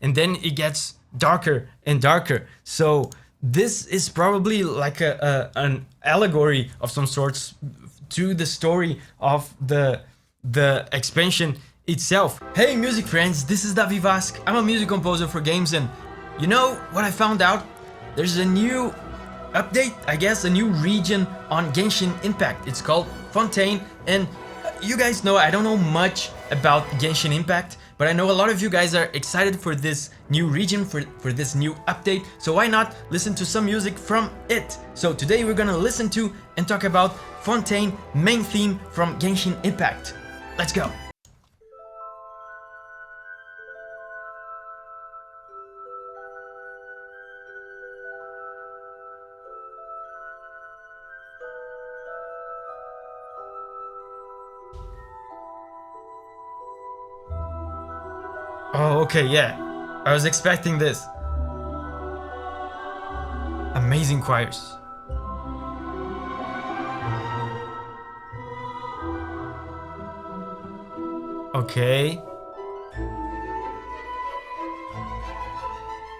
and then it gets darker and darker. So this is probably like an allegory of some sorts to the story of the expansion itself. Hey music friends, this is Davi Vasc. I'm a music composer for games, and you know what I found out? There's a new update, I guess, a new region on Genshin Impact. It's called Fontaine, and you guys know I don't know much about Genshin Impact, but I know a lot of you guys are excited for this new region, for this new update, so why not listen to some music from it? So today we're gonna listen to and talk about Fontaine Main Theme from Genshin Impact. Let's go! Oh, okay, yeah. I was expecting this. Amazing choirs. Okay.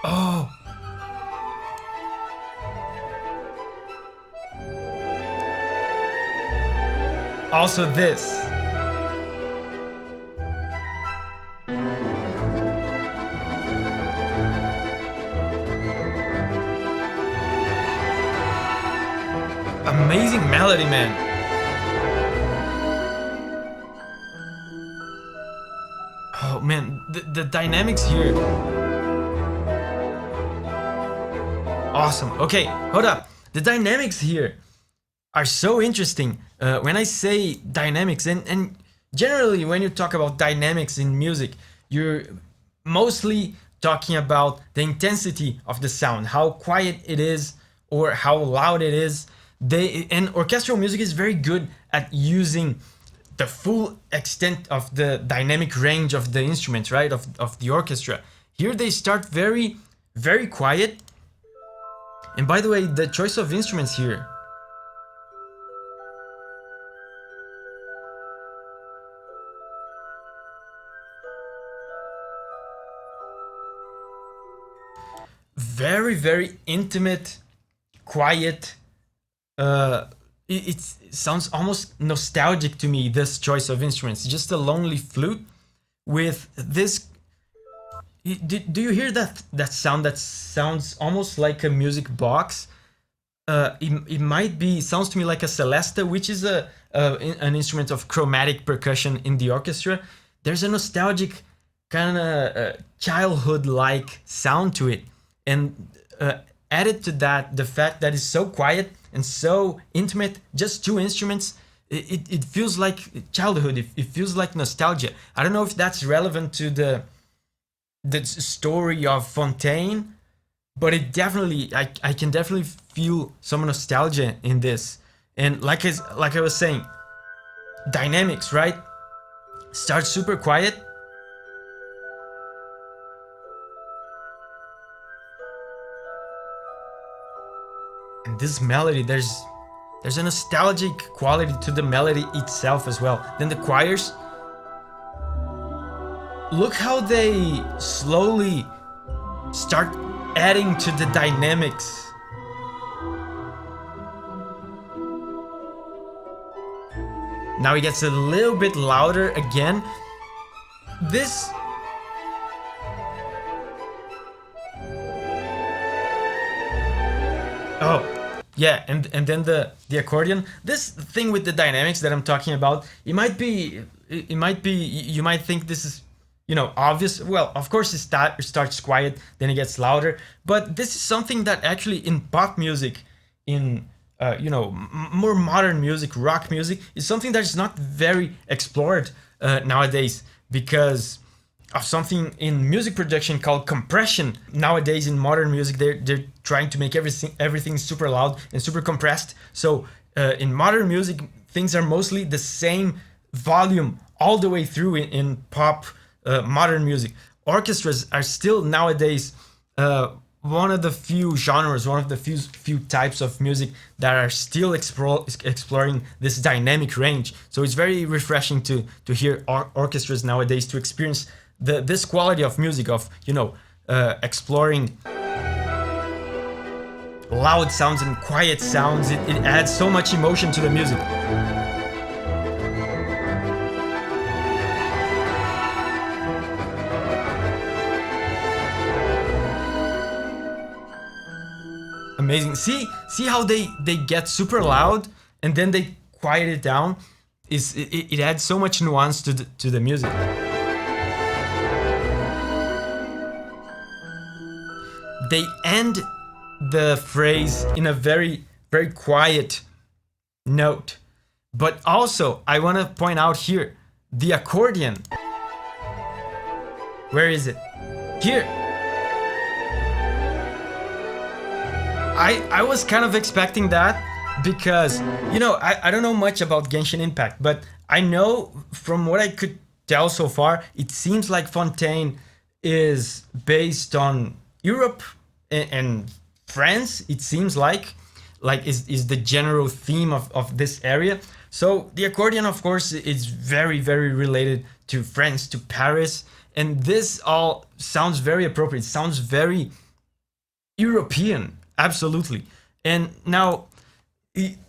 Oh. Also this. Amazing melody, man. Oh man, the dynamics here. Awesome. Okay, hold up. The dynamics here are so interesting. When I say dynamics, and generally when you talk about dynamics in music, you're mostly talking about the intensity of the sound, how quiet it is or how loud it is. And orchestral music is very good at using the full extent of the dynamic range of the instruments, right? Of the orchestra. Here they start very, very quiet. And by the way, the choice of instruments here. Very, very intimate, quiet. It sounds almost nostalgic to me, this choice of instruments. Just a lonely flute with this. Do you hear that sound? That sounds almost like a music box. It might be, sounds to me like a celesta, which is an instrument of chromatic percussion in the orchestra. There's a nostalgic kind of childhood-like sound to it, and added to that, the fact that it's so quiet and so intimate, just two instruments, it feels like childhood, it feels like nostalgia. I don't know if that's relevant to the story of Fontaine, but it definitely, I can definitely feel some nostalgia in this. And like I was saying, dynamics, right? Start super quiet. And this melody, there's a nostalgic quality to the melody itself as well. Then the choirs, look how they slowly start adding to the dynamics. Now it gets a little bit louder again. This oh, yeah, and then the accordion. This thing with the dynamics that I'm talking about, you might think this is, you know, obvious. Well, of course it starts quiet, then it gets louder, but this is something that actually in pop music, in you know, more modern music, rock music, is something that's not very explored nowadays, because of something in music production called compression. Nowadays in modern music, they're trying to make everything super loud and super compressed. So in modern music, things are mostly the same volume all the way through in pop modern music. Orchestras are still nowadays one of the few genres, one of the few types of music that are still exploring this dynamic range. So it's very refreshing to hear orchestras nowadays, to experience this quality of music, of, you know, exploring loud sounds and quiet sounds. It adds so much emotion to the music. Amazing. See how they get super loud and then they quiet it down. It adds so much nuance to the music. They end the phrase in a very, very quiet note. But also, I want to point out here, the accordion. Where is it? Here. I was kind of expecting that because, you know, I don't know much about Genshin Impact, but I know from what I could tell so far, it seems like Fontaine is based on Europe and France. It seems like is the general theme of this area. So the accordion, of course, is very, very related to France, to Paris, and this all sounds very appropriate. It sounds very European, absolutely. And now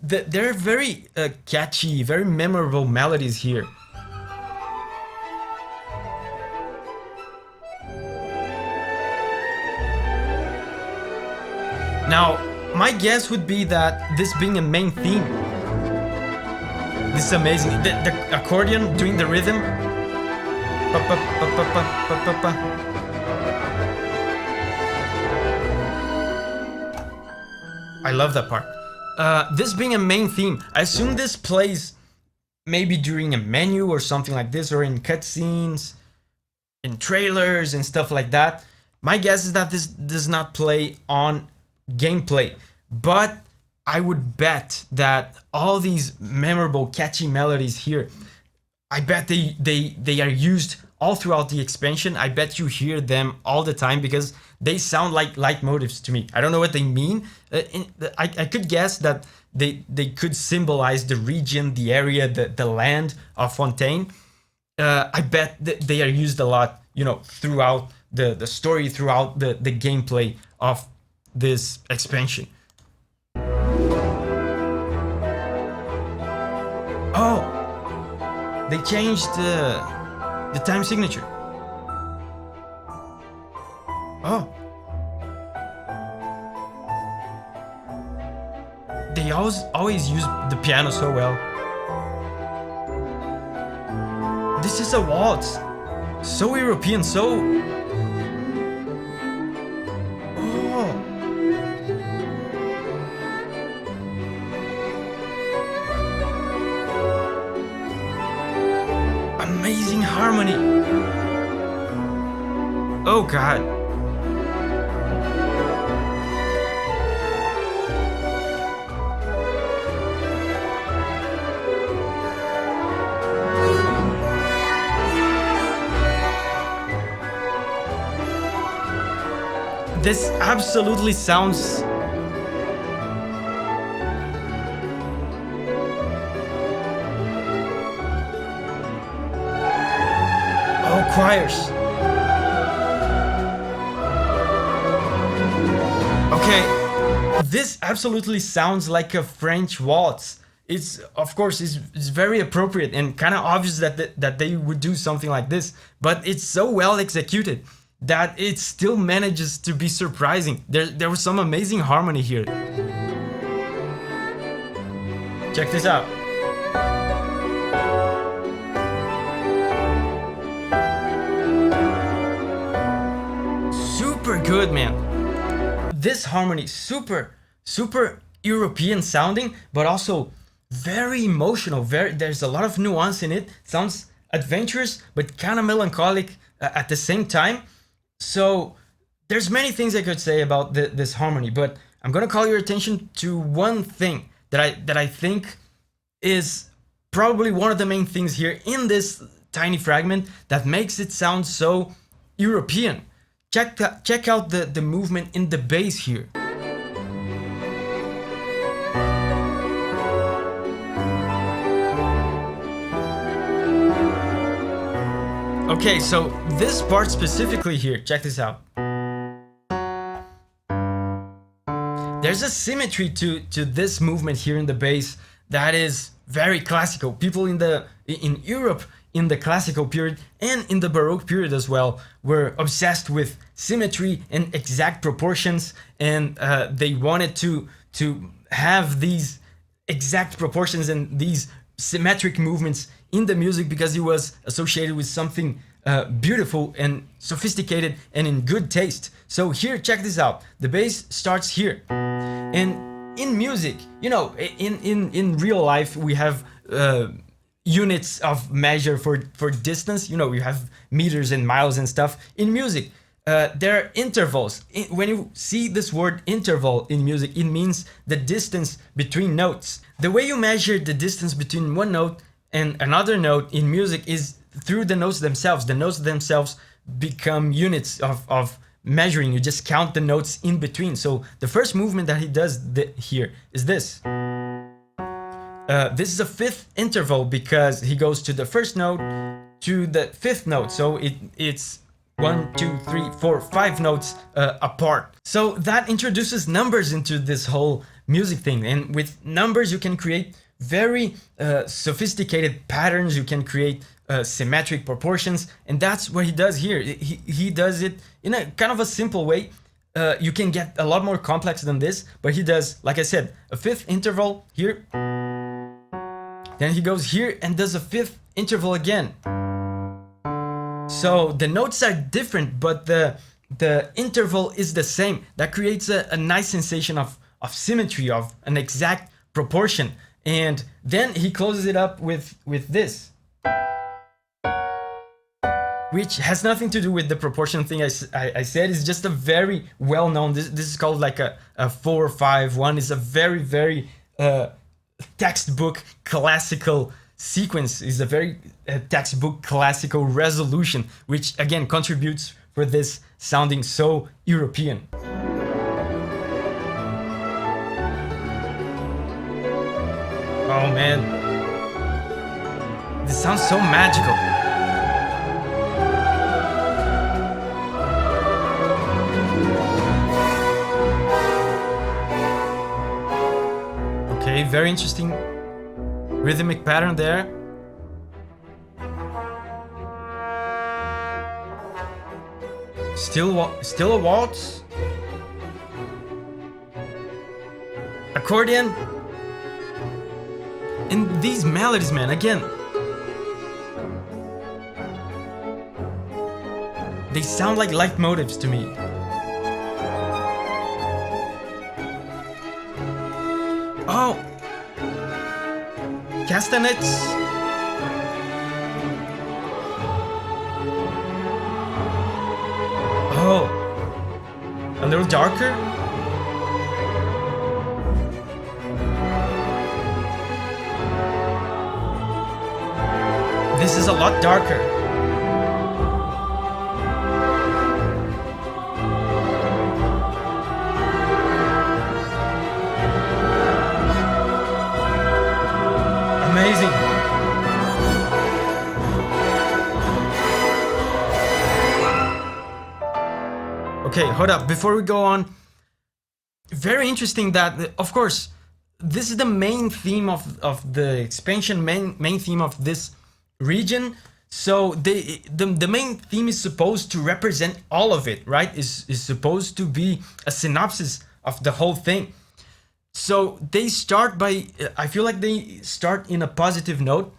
there are very catchy, very memorable melodies here. Now, my guess would be that this being a main theme, this is amazing. The accordion doing the rhythm. I love that part. This being a main theme, I assume this plays maybe during a menu or something like this, or in cutscenes, in trailers and stuff like that. My guess is that this does not play on gameplay, but I would bet that all these memorable catchy melodies here, I bet they are used all throughout the expansion. I bet you hear them all the time because they sound like leitmotifs to me. I don't know what they mean. I could guess that they could symbolize the region, the area, the land of Fontaine. I bet they are used a lot, you know, throughout the story, throughout the gameplay of this expansion. Oh, they changed the time signature. Oh, they always use the piano so well. This is a waltz, so European, so. Amazing harmony. Oh God. This absolutely sounds. Choirs. Okay, this absolutely sounds like a French waltz. It's, of course, it's very appropriate and kind of obvious that they would do something like this, but it's so well executed that it still manages to be surprising. There was some amazing harmony here. Check this out. Good, man. This harmony, super European sounding, but also very emotional. There's a lot of nuance in it. Sounds adventurous, but kind of melancholic at the same time. So there's many things I could say about this harmony, but I'm gonna call your attention to one thing that I think is probably one of the main things here in this tiny fragment that makes it sound so European. Check out the movement in the bass here. Okay, so this part specifically here, check this out. there's a symmetry to this movement here in the bass that is very classical. People in Europe in the classical period and in the Baroque period as well were obsessed with symmetry and exact proportions, and they wanted to have these exact proportions and these symmetric movements in the music because it was associated with something beautiful and sophisticated and in good taste. So here, check this out. The bass starts here, and in music, you know, in real life we have units of measure for distance. You know, we have meters and miles and stuff. In music, there are intervals. When you see this word interval in music, it means the distance between notes. The way you measure the distance between one note and another note in music is through the notes themselves. The notes themselves become units of measuring. You just count the notes in between. So the first movement that he does here is this. This is a fifth interval because he goes to the first note to the fifth note. So it's 1, 2, 3, 4, 5 notes apart. So that introduces numbers into this whole music thing. And with numbers, you can create very sophisticated patterns. You can create symmetric proportions. And that's what he does here. He does it in a kind of a simple way. You can get a lot more complex than this, but he does, like I said, a fifth interval here. Then he goes here and does a fifth interval again. So the notes are different, but the interval is the same. That creates a nice sensation of symmetry, of an exact proportion. And then he closes it up with this, which has nothing to do with the proportion thing I said. It's just a very well-known, this is called like a 4-5-1. It's a very textbook classical sequence. Is a very textbook classical resolution, which again contributes for this sounding so European. Oh man, this sounds so magical. Okay, very interesting rhythmic pattern there. Still a waltz. Accordion. And these melodies, man, again, they sound like leitmotifs to me. Oh, castanets. Oh, a little darker. This is a lot darker. Amazing. Okay, hold up. Before we go on, very interesting that, of course, this is the main theme of the expansion, main theme of this region. So the main theme is supposed to represent all of it, right? Is supposed to be a synopsis of the whole thing. So they start by, I feel like they start in a positive note,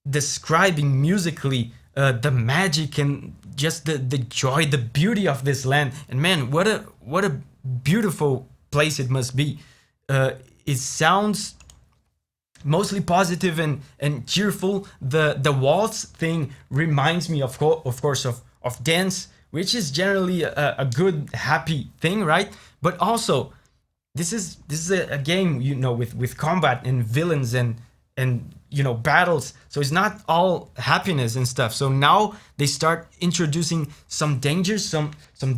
describing musically the magic and just the joy, the beauty of this land. And man, what a beautiful place it must be. It sounds mostly positive and cheerful. The waltz thing reminds me of course of dance, which is generally a good happy thing, right? But also this is a game, you know, with combat and villains and you know, battles. So it's not all happiness and stuff. So now they start introducing some dangers, some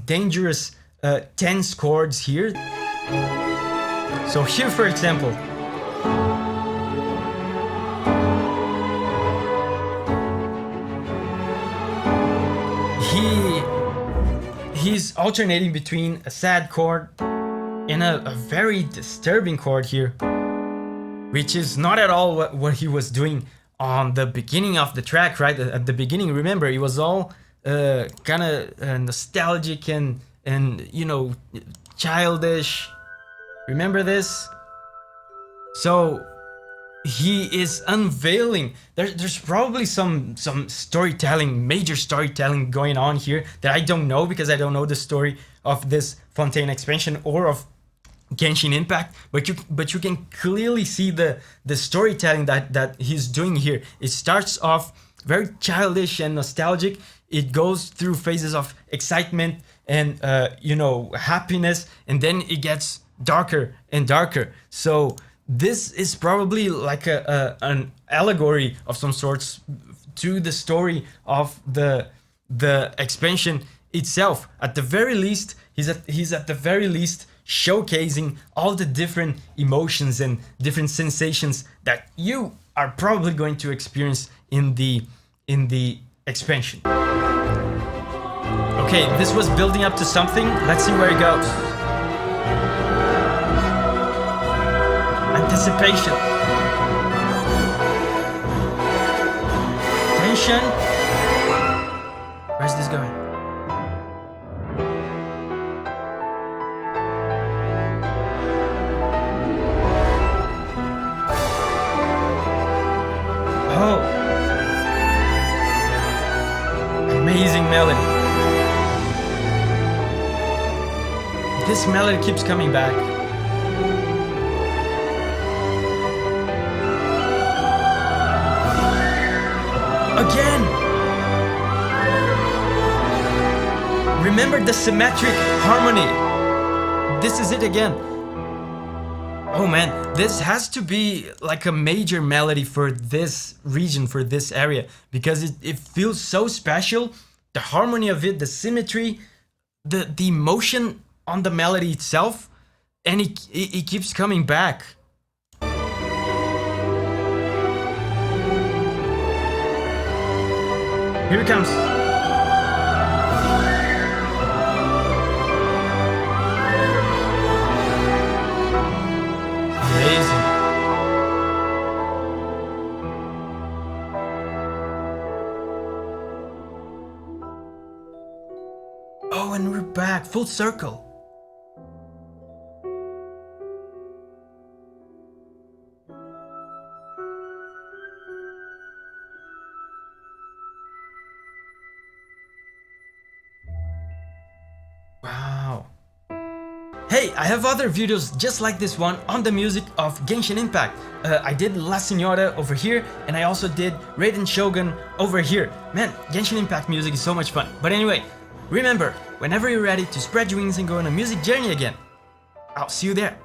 dangerous tense chords here. So here, for example, he's alternating between a sad chord in a very disturbing chord here, which is not at all what he was doing on the beginning of the track, right? At the beginning, remember, it was all kind of nostalgic and you know, childish. Remember this? So he is unveiling. There's probably some storytelling, major storytelling going on here that I don't know, because I don't know the story of this Fontaine expansion or of Genshin Impact, but you can clearly see the storytelling that he's doing here. It starts off very childish and nostalgic. It goes through phases of excitement and you know, happiness, and then it gets darker and darker. So this is probably like an allegory of some sorts to the story of the expansion itself. At the very least, he's at the very least showcasing all the different emotions and different sensations that you are probably going to experience in the expansion. Okay, this was building up to something. Let's see where it goes. Anticipation. Tension. Where's this going? Oh. Amazing melody. This melody keeps coming back. Again! Remember the symmetric harmony. This is it again. Oh man, this has to be like a major melody for this region, for this area, because it feels so special. The harmony of it, the symmetry, the emotion on the melody itself, and it keeps coming back. Here it comes. Amazing. Oh, and we're back, full circle. Wow. Hey, I have other videos just like this one on the music of Genshin Impact. I did La Senora over here, and I also did Raiden Shogun over here. Man, Genshin Impact music is so much fun. But anyway, remember, whenever you're ready to spread your wings and go on a music journey again, I'll see you there.